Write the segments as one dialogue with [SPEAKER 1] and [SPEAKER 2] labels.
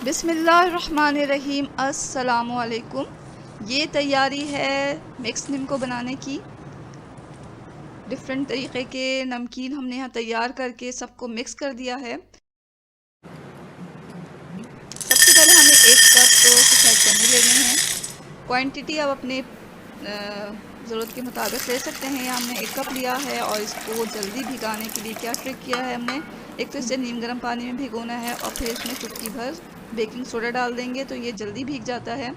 [SPEAKER 1] बिस्मिल्लाहिर्रहमानिर्रहीम। अस्सलामुअलैकुम। ये तैयारी है मिक्स निम्को बनाने की। डिफरेंट तरीक़े के नमकीन हमने यहाँ तैयार करके सबको मिक्स कर दिया है। सबसे पहले हमें 1 कप तो सफ़ेद चने लेने हैं। क्वांटिटी आप अपने ज़रूरत के मुताबिक ले सकते हैं। यहाँ हमने 1 कप लिया है और इसको जल्दी भिगाने के लिए क्या ट्रिक किया है हमने, एक तो इसे नीम गर्म पानी में भिगोना है और फिर इसमें चुटकी भर बेकिंग सोडा डाल देंगे तो ये जल्दी भीग जाता है।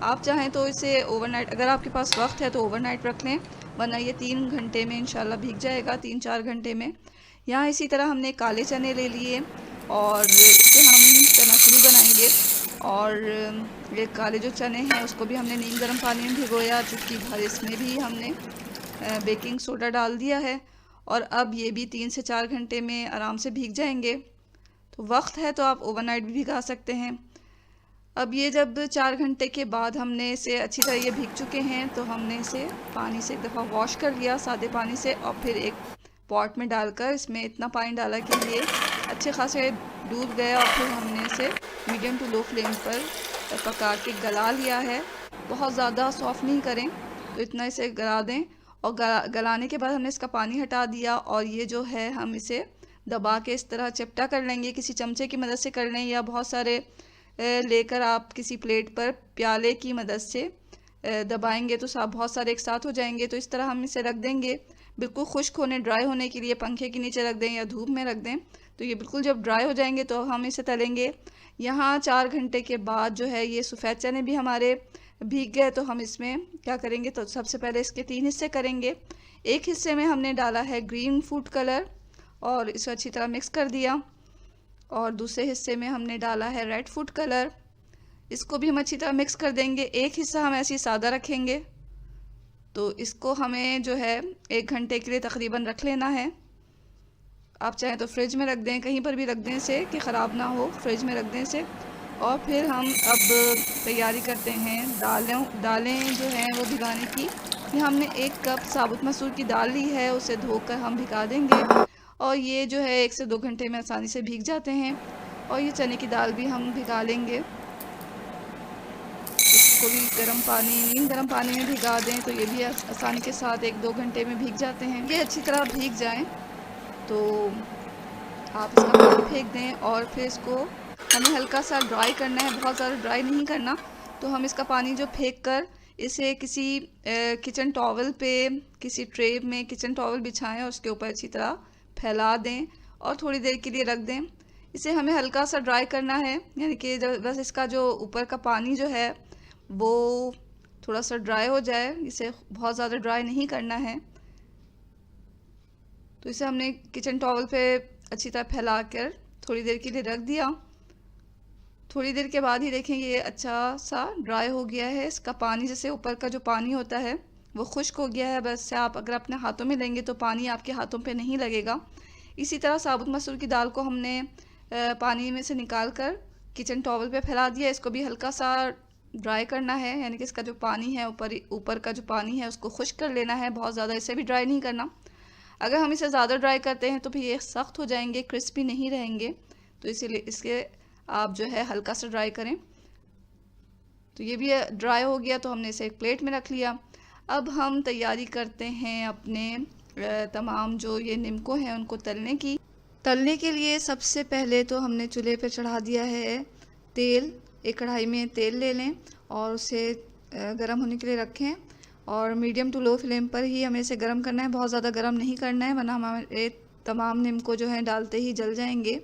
[SPEAKER 1] आप चाहें तो इसे ओवरनाइट, अगर आपके पास वक्त है तो ओवरनाइट रख लें, वरना ये 3 घंटे में इंशाल्लाह भीग जाएगा, 3-4 घंटे में। यहाँ इसी तरह हमने काले चने ले लिए और इससे हम चनाचूर बनाएंगे। और ये काले जो चने हैं उसको भी हमने नीम गर्म पानी में भिगोया, चुटकी भर इसमें भी हमने बेकिंग सोडा डाल दिया है और अब ये भी 3 से 4 घंटे में आराम से भीग जाएंगे। तो वक्त है तो आप ओवरनाइट भी भिगा सकते हैं। अब ये जब 4 घंटे के बाद हमने इसे अच्छी तरह ये भीग चुके हैं तो हमने इसे पानी से एक दफ़ा वॉश कर लिया सादे पानी से और फिर एक पॉट में डालकर इसमें इतना पानी डाला कि ये अच्छे खासे डूब गया और फिर हमने इसे मीडियम टू लो फ्लेम पर पका के गला लिया है। बहुत ज़्यादा सॉफ्ट नहीं करें, तो इतना इसे गला दें और गलाने के बाद हमने इसका पानी हटा दिया और ये जो है हम इसे दबा के इस तरह चिपटा कर लेंगे। किसी चमचे की मदद से कर लें या बहुत सारे लेकर आप किसी प्लेट पर प्याले की मदद से दबाएंगे तो सब बहुत सारे एक साथ हो जाएंगे। तो इस तरह हम इसे रख देंगे बिल्कुल खुश्क होने, ड्राई होने के लिए। पंखे के नीचे रख दें या धूप में रख दें तो ये बिल्कुल जब ड्राई हो जाएंगे तो हम इसे तलेंगे। यहाँ 4 घंटे के बाद जो है ये सफ़ेद चने भी हमारे भीग गए तो हम इसमें क्या करेंगे, तो सबसे पहले इसके 3 हिस्से करेंगे। एक हिस्से में हमने डाला है ग्रीन फूड कलर और इसे अच्छी तरह मिक्स कर दिया और दूसरे हिस्से में हमने डाला है रेड फूड कलर, इसको भी हम अच्छी तरह मिक्स कर देंगे। एक हिस्सा हम ऐसे ही सादा रखेंगे, तो इसको हमें जो है 1 घंटे के लिए तकरीबन रख लेना है। आप चाहें तो फ्रिज में रख दें, कहीं पर भी रख दें इसे कि ख़राब ना हो, फ्रिज में रख दें इसे। और फिर हम अब तैयारी करते हैं दालें जो हैं वो भिगाने की। यहाँ हमने 1 कप साबुत मसूर की दाल ली है, उसे धोकर हम भिगा देंगे और ये जो है 1 से 2 घंटे में आसानी से भीग जाते हैं। और ये चने की दाल भी हम भिगा लेंगे, इसको भी नीम गर्म पानी में भिगा दें तो ये भी आसानी के साथ 1-2 घंटे में भीग जाते हैं। ये अच्छी तरह भीग जाएं तो आप इसका पानी फेंक दें और फिर इसको हमें हल्का सा ड्राई करना है, बहुत ज़्यादा ड्राई नहीं करना। तो हम इसका पानी जो फेंक कर इसे किसी किचन टॉवल पे, किसी ट्रे में किचन टॉवल बिछाएं और उसके ऊपर अच्छी तरह फैला दें और थोड़ी देर के लिए रख दें। इसे हमें हल्का सा ड्राई करना है, यानी कि जब बस इसका जो ऊपर का पानी जो है वो थोड़ा सा ड्राई हो जाए, इसे बहुत ज़्यादा ड्राई नहीं करना है। तो इसे हमने किचन टॉवल पे अच्छी तरह फैला कर थोड़ी देर के लिए रख दिया। थोड़ी देर के बाद ही देखेंगे ये अच्छा सा ड्राई हो गया है। इसका पानी, जैसे ऊपर का जो पानी होता है वो खुश्क हो गया है। बस से आप अगर अपने हाथों में लेंगे तो पानी आपके हाथों पे नहीं लगेगा। इसी तरह साबुत मसूर की दाल को हमने पानी में से निकाल कर किचन टॉवल पे फैला दिया। इसको भी हल्का सा ड्राई करना है, यानी कि इसका जो पानी है ऊपर का जो पानी है उसको खुश्क कर लेना है, बहुत ज़्यादा इसे भी ड्राई नहीं करना। अगर हम इसे ज़्यादा ड्राई करते हैं तो फिर ये सख्त हो जाएंगे, क्रिस्पी नहीं रहेंगे। तो इसीलिए इसके आप जो है हल्का सा ड्राई करें। तो ये भी ड्राई हो गया तो हमने इसे एक प्लेट में रख लिया। अब हम तैयारी करते हैं अपने तमाम जो ये निम्को हैं उनको तलने की। तलने के लिए सबसे पहले तो हमने चूल्हे पर चढ़ा दिया है तेल। एक कढ़ाई में तेल ले लें और उसे गर्म होने के लिए रखें और मीडियम टू लो फ्लेम पर ही हमें इसे गर्म करना है, बहुत ज़्यादा गर्म नहीं करना है वरना हमारे तमाम निम्को जो हैं डालते ही जल जाएंगे।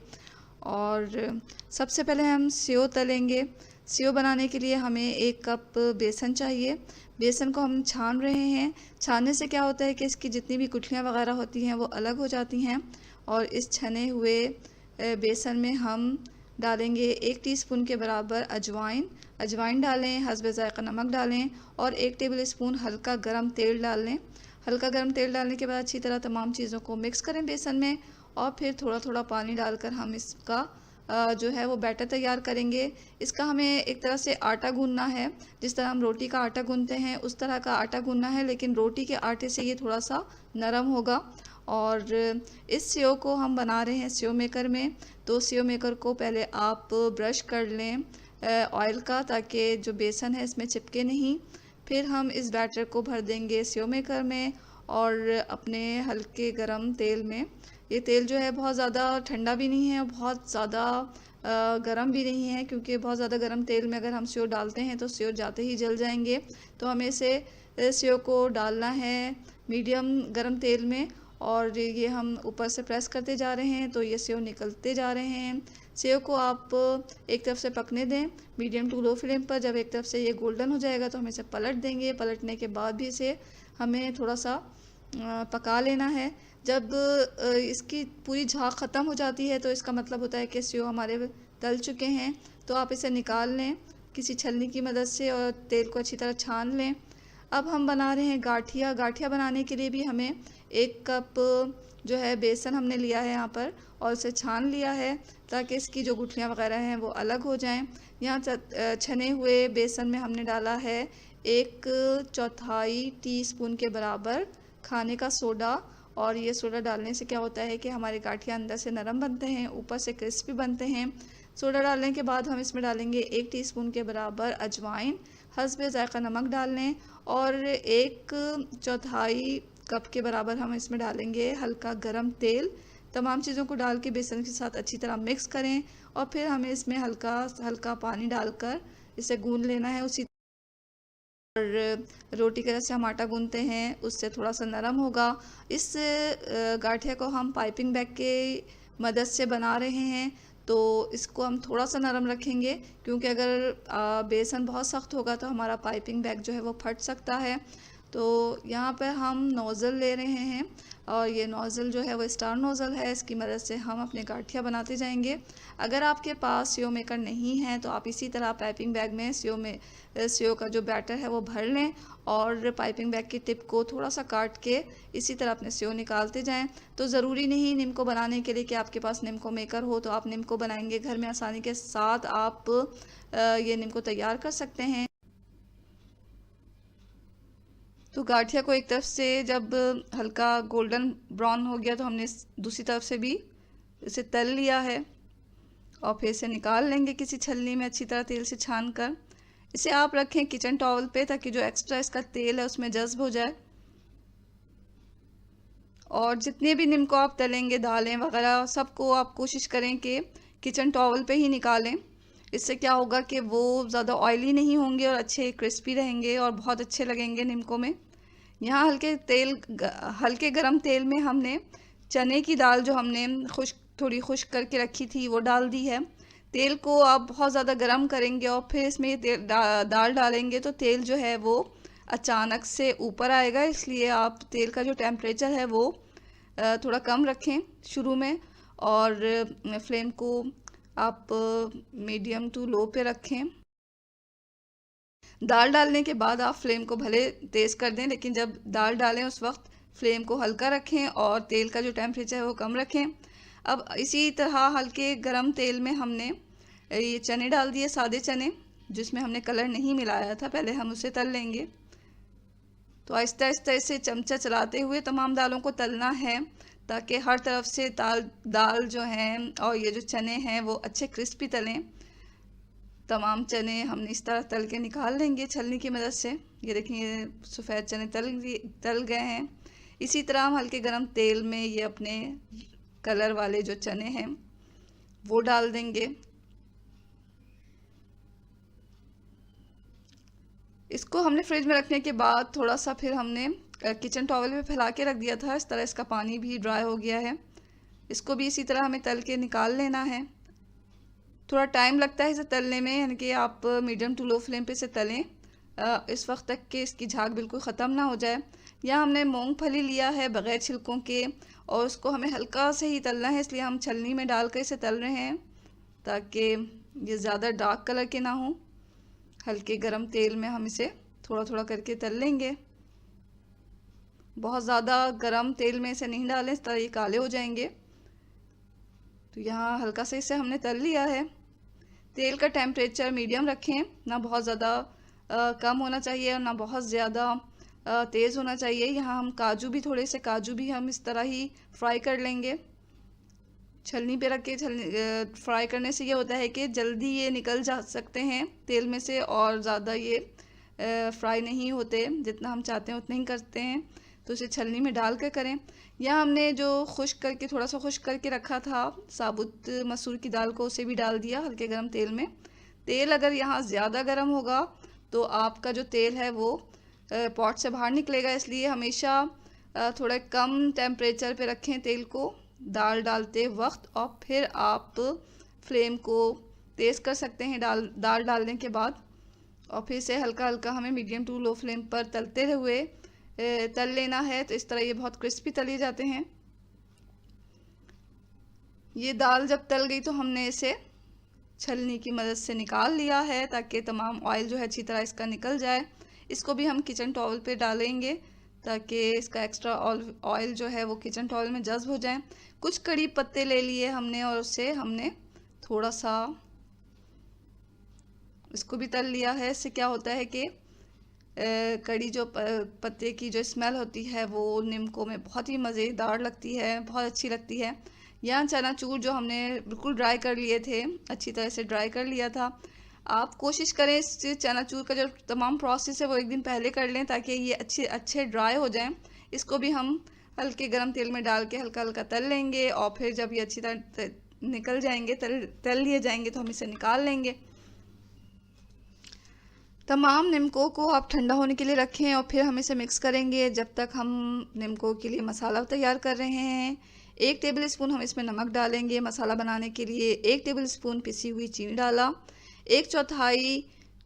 [SPEAKER 1] और सबसे पहले हम सेव तलेंगे। सेव बनाने के लिए हमें 1 कप बेसन चाहिए। बेसन को हम छान रहे हैं। छानने से क्या होता है कि इसकी जितनी भी गुठलियाँ वगैरह होती हैं वो अलग हो जाती हैं। और इस छने हुए बेसन में हम डालेंगे 1 टीस्पून के बराबर अजवाइन डालें, हस्बे ज़ायक़ा नमक डालें और 1 टेबल स्पून हल्का गर्म तेल डाल लें। हल्का गर्म तेल डालने के बाद अच्छी तरह तमाम चीज़ों को मिक्स करें बेसन में और फिर थोड़ा थोड़ा पानी डालकर हम इसका जो है वो बैटर तैयार करेंगे। इसका हमें एक तरह से आटा गूंदना है, जिस तरह हम रोटी का आटा गूंदते हैं उस तरह का आटा गूंदना है, लेकिन रोटी के आटे से ये थोड़ा सा नरम होगा। और इस सेव को हम बना रहे हैं सेव मेकर में। तो सेव मेकर को पहले आप ब्रश कर लें ऑयल का, ताकि जो बेसन है इसमें चिपके नहीं। फिर हम इस बैटर को भर देंगे सेव मेकर में और अपने हल्के गरम तेल में। ये तेल जो है बहुत ज़्यादा ठंडा भी नहीं है और बहुत ज़्यादा गरम भी नहीं है, क्योंकि बहुत ज़्यादा गरम तेल में अगर हम सेव डालते हैं तो सेव जाते ही जल जाएंगे। तो हमें इसे सेव को डालना है मीडियम गरम तेल में, और ये हम ऊपर से प्रेस करते जा रहे हैं तो ये सेव निकलते जा रहे हैं। सेव को आप एक तरफ से पकने दें मीडियम टू लो फ्लेम पर। जब एक तरफ से ये गोल्डन हो जाएगा तो हम इसे पलट देंगे। पलटने के बाद भी इसे हमें थोड़ा सा पका लेना है। जब इसकी पूरी झाग ख़त्म हो जाती है तो इसका मतलब होता है कि सेव हमारे तल चुके हैं। तो आप इसे निकाल लें किसी छलनी की मदद से और तेल को अच्छी तरह छान लें। अब हम बना रहे हैं गाठिया। गाठिया बनाने के लिए भी हमें 1 कप जो है बेसन हमने लिया है यहाँ पर और उसे छान लिया है ताकि इसकी जो गुठलियाँ वगैरह हैं वो अलग हो जाएं। यहाँ छने हुए बेसन में हमने डाला है 1/4 टीस्पून के बराबर खाने का सोडा। और ये सोडा डालने से क्या होता है कि हमारे गाठिया अंदर से नरम बनते हैं, ऊपर से क्रिस्पी बनते हैं। सोडा डालने के बाद हम इसमें डालेंगे 1 टीस्पून के बराबर अजवाइन, हस्बे ज़ायक़ा नमक डाल लें और 1/4 कप के बराबर हम इसमें डालेंगे हल्का गरम तेल। तमाम चीज़ों को डाल के बेसन के साथ अच्छी तरह मिक्स करें और फिर हमें इसमें हल्का हल्का पानी डालकर इसे गूंद लेना है। उसी और रोटी की तरह से हम आटा गूंदते हैं उससे थोड़ा सा नरम होगा। इस गाठिया को हम पाइपिंग बैग के मदद से बना रहे हैं, तो इसको हम थोड़ा सा नरम रखेंगे, क्योंकि अगर बेसन बहुत सख्त होगा तो हमारा पाइपिंग बैग जो है वो फट सकता है। तो यहाँ पर हम नोज़ल ले रहे हैं और ये नोज़ल जो है वो स्टार नोज़ल है। इसकी मदद से हम अपने गाठिया बनाते जाएंगे। अगर आपके पास सेव मेकर नहीं है तो आप इसी तरह पाइपिंग बैग में सेव का जो बैटर है वो भर लें और पाइपिंग बैग की टिप को थोड़ा सा काट के इसी तरह अपने सेव निकालते जाएं। तो ज़रूरी नहीं निम्को बनाने के लिए कि आपके पास निम्को मेकर हो तो आप निम्को बनाएंगे घर में आसानी के साथ आप ये निम्को तैयार कर सकते हैं। तो गाठिया को एक तरफ से जब हल्का गोल्डन ब्राउन हो गया तो हमने दूसरी तरफ से भी इसे तल लिया है और फिर इसे निकाल लेंगे किसी छलनी में अच्छी तरह तेल से छान कर। इसे आप रखें किचन टॉवल पे ताकि जो एक्स्ट्रा इसका तेल है उसमें जज्ब हो जाए। और जितने भी निम्को आप तलेंगे दालें वगैरह सबको आप कोशिश करें कि किचन टॉवल पे ही निकालें। इससे क्या होगा कि वो ज़्यादा ऑयली नहीं होंगे और अच्छे क्रिस्पी रहेंगे और बहुत अच्छे लगेंगे निम्को में। यहाँ हल्के गरम तेल में हमने चने की दाल जो हमने थोड़ी खुश्क करके रखी थी वो डाल दी है। तेल को आप बहुत ज़्यादा गरम करेंगे और फिर इसमें ये दाल डालेंगे तो तेल जो है वो अचानक से ऊपर आएगा, इसलिए आप तेल का जो टेम्परेचर है वो थोड़ा कम रखें शुरू में और फ्लेम को आप मीडियम टू लो पे रखें। दाल डालने के बाद आप फ्लेम को भले तेज़ कर दें, लेकिन जब दाल डालें उस वक्त फ्लेम को हल्का रखें और तेल का जो टेम्परेचर है वो कम रखें। अब इसी तरह हल्के गरम तेल में हमने ये चने डाल दिए, सादे चने जिसमें हमने कलर नहीं मिलाया था, पहले हम उसे तल लेंगे। तो आहिस्ता आहिस्ता इसे चमचा चलाते हुए तमाम दालों को तलना है ताकि हर तरफ से दाल जो हैं और ये जो चने हैं वो अच्छे क्रिस्पी तलें। तमाम चने हमने इस तरह तल के निकाल लेंगे छलनी की मदद से। ये देखिए ये सफ़ेद चने तल गए हैं। इसी तरह हम हल्के गरम तेल में ये अपने कलर वाले जो चने हैं वो डाल देंगे। इसको हमने फ्रिज में रखने के बाद थोड़ा सा फिर हमने किचन टॉवल पे फैला के रख दिया था। इस तरह इसका पानी भी ड्राई हो गया है। इसको भी इसी तरह हमें तल के निकाल लेना है। थोड़ा टाइम लगता है इसे तलने में, यानी कि आप मीडियम टू लो फ्लेम पे इसे तलें इस वक्त तक कि इसकी झाग बिल्कुल ख़त्म ना हो जाए। यहाँ हमने मूंगफली लिया है बग़ैर छिलकों के और उसको हमें हल्का से ही तलना है, इसलिए हम छलनी में डाल कर इसे तल रहे हैं ताकि ये ज़्यादा डार्क कलर के ना हो। हल्के गरम तेल में हम इसे थोड़ा थोड़ा करके तल लेंगे। बहुत ज़्यादा गरम तेल में इसे नहीं डालें, इस तरह ये काले हो जाएंगे। तो यहाँ हल्का से इसे हमने तल लिया है। तेल का टेम्परेचर मीडियम रखें, ना बहुत ज़्यादा कम होना चाहिए और ना बहुत ज़्यादा तेज़ होना चाहिए। यहाँ हम काजू भी, थोड़े से काजू भी हम इस तरह ही फ्राई कर लेंगे। छलनी पे रख के फ्राई करने से ये होता है कि जल्दी ये निकल जा सकते हैं तेल में से, और ज़्यादा ये फ्राई नहीं होते, जितना हम चाहते हैं उतना ही करते हैं। तो इसे छलनी में डाल कर करें। यहाँ हमने जो खुश्क करके, थोड़ा सा खुश्क करके रखा था साबुत मसूर की दाल को, उसे भी डाल दिया हल्के गर्म तेल में। तेल अगर यहाँ ज़्यादा गर्म होगा तो आपका जो तेल है वो पॉट से बाहर निकलेगा, इसलिए हमेशा थोड़ा कम टेम्परेचर पे रखें तेल को दाल डालते वक्त, और फिर आप फ्लेम को तेज़ कर सकते हैं दाल डालने के बाद। और फिर से हल्का हल्का हमें मीडियम टू लो फ्लेम पर तलते हुए तल लेना है। तो इस तरह ये बहुत क्रिस्पी तले जाते हैं। ये दाल जब तल गई तो हमने इसे छलनी की मदद से निकाल लिया है, ताकि तमाम ऑयल जो है अच्छी तरह इसका निकल जाए। इसको भी हम किचन टॉवल पे डालेंगे ताकि इसका एक्स्ट्रा ऑयल जो है वो किचन टॉवल में जज्ब हो जाए। कुछ कड़ी पत्ते ले लिए हमने और उससे हमने थोड़ा सा इसको भी तल लिया है। इससे क्या होता है कि कड़ी जो पत्ते की जो स्मेल होती है वो निम्को में बहुत ही मज़ेदार लगती है, बहुत अच्छी लगती है। यहाँ चनाचूर जो हमने बिल्कुल ड्राई कर लिए थे, अच्छी तरह से ड्राई कर लिया था। आप कोशिश करें इस चनाचूर का जो तमाम प्रोसेस है वो एक दिन पहले कर लें, ताकि ये अच्छे ड्राई हो जाएं। इसको भी हम हल्के गरम तेल में डाल के हल्का हल्का तल लेंगे, और फिर जब ये अच्छी तरह निकल जाएंगे, तल लिए जाएंगे, तो हम इसे निकाल लेंगे। तमाम निम्को को आप ठंडा होने के लिए रखें, और फिर हम इसे मिक्स करेंगे जब तक हम निम्को के लिए मसाला तैयार कर रहे हैं। 1 टेबल स्पून हम इसमें नमक डालेंगे मसाला बनाने के लिए। 1 टेबल स्पून पिसी हुई चीनी डाला। 1/4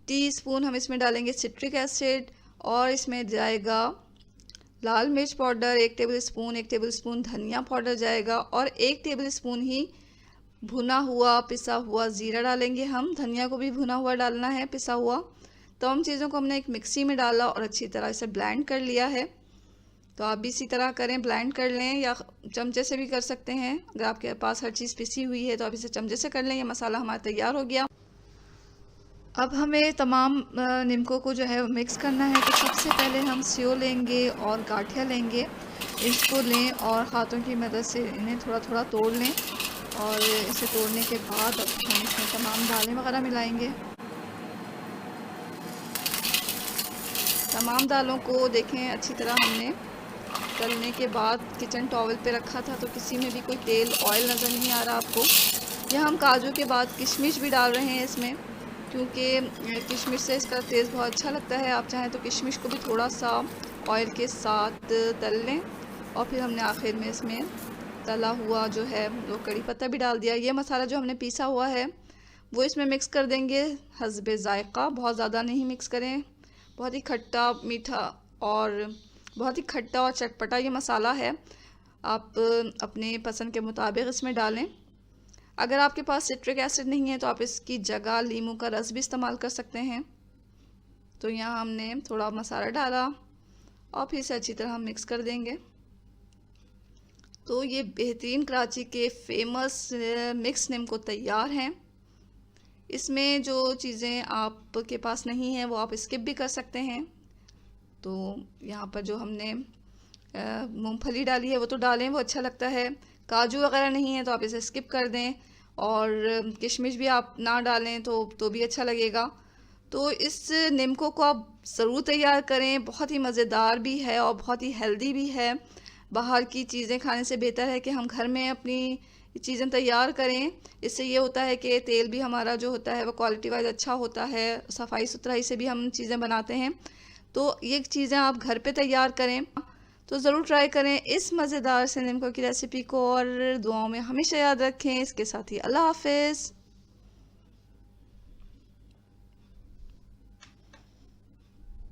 [SPEAKER 1] टीस्पून हम इसमें डालेंगे सिट्रिक एसिड, और इसमें जाएगा लाल मिर्च powder 1 table spoon. 1 table spoon धनिया पाउडर जाएगा, और 1 टेबल स्पून ही भुना हुआ पिसा हुआ ज़ीरा डालेंगे हम। धनिया को भी भुना हुआ डालना है, पिसा हुआ। तमाम चीज़ों को हमने एक मिक्सी में डाला और अच्छी तरह से ब्लेंड कर लिया है। तो आप भी इसी तरह करें, ब्लेंड कर लें, या चमचे से भी कर सकते हैं। अगर आपके पास हर चीज़ पिसी हुई है तो आप इसे चमचे से कर लें। ये मसाला हमारा तैयार हो गया। अब हमें तमाम निम्को को जो है मिक्स करना है। तो सबसे पहले हम सेव लेंगे और गाठिया लेंगे, इसको लें और हाथों की मदद से इन्हें थोड़ा थोड़ा तोड़ लें, और इसे तोड़ने के बाद अब हम इसमें तमाम दालें वगैरह मिलाएंगे। तमाम दालों को देखें अच्छी तरह हमने तलने के बाद किचन टॉवल पे रखा था, तो किसी में भी कोई तेल ऑयल नज़र नहीं आ रहा आपको। यहाँ हम काजू के बाद किशमिश भी डाल रहे हैं इसमें, क्योंकि किशमिश से इसका टेस्ट बहुत अच्छा लगता है। आप चाहें तो किशमिश को भी थोड़ा सा ऑयल के साथ तल लें, और फिर हमने आखिर में इसमें तला हुआ जो है वो कड़ी पत्ता भी डाल दिया। ये मसाला जो हमने पीसा हुआ है वो इसमें मिक्स कर देंगे हस्बे ज़ायक़ा, बहुत ज़्यादा नहीं मिक्स करें। बहुत ही खट्टा मीठा और बहुत ही खट्टा और चटपटा ये मसाला है। आप अपने पसंद के मुताबिक इसमें डालें। अगर आपके पास सिट्रिक एसिड नहीं है तो आप इसकी जगह नींबू का रस भी इस्तेमाल कर सकते हैं। तो यहाँ हमने थोड़ा मसाला डाला और फिर से अच्छी तरह हम मिक्स कर देंगे। तो ये बेहतरीन कराची के फेमस मिक्स निम्को तैयार हैं। इसमें जो चीज़ें आपके पास नहीं हैं वो आप स्किप भी कर सकते हैं। तो यहाँ पर जो हमने मूंगफली डाली है वो तो डालें, वो अच्छा लगता है। काजू वगैरह नहीं है तो आप इसे स्किप कर दें, और किशमिश भी आप ना डालें तो भी अच्छा लगेगा। तो इस निम्को को आप ज़रूर तैयार करें, बहुत ही मज़ेदार भी है और बहुत ही हेल्दी भी है। बाहर की चीज़ें खाने से बेहतर है कि हम घर में अपनी चीज़ें तैयार करें। इससे ये होता है कि तेल भी हमारा जो होता है वो क्वालिटी वाइज अच्छा होता है, सफाई सुथराई से भी हम चीज़ें बनाते हैं। तो ये चीज़ें आप घर पे तैयार करें, तो ज़रूर ट्राई करें इस मज़ेदार से निम्को की रेसिपी को, और दुआओं में हमेशा याद रखें। इसके साथ ही अल्लाह हाफ़िज़।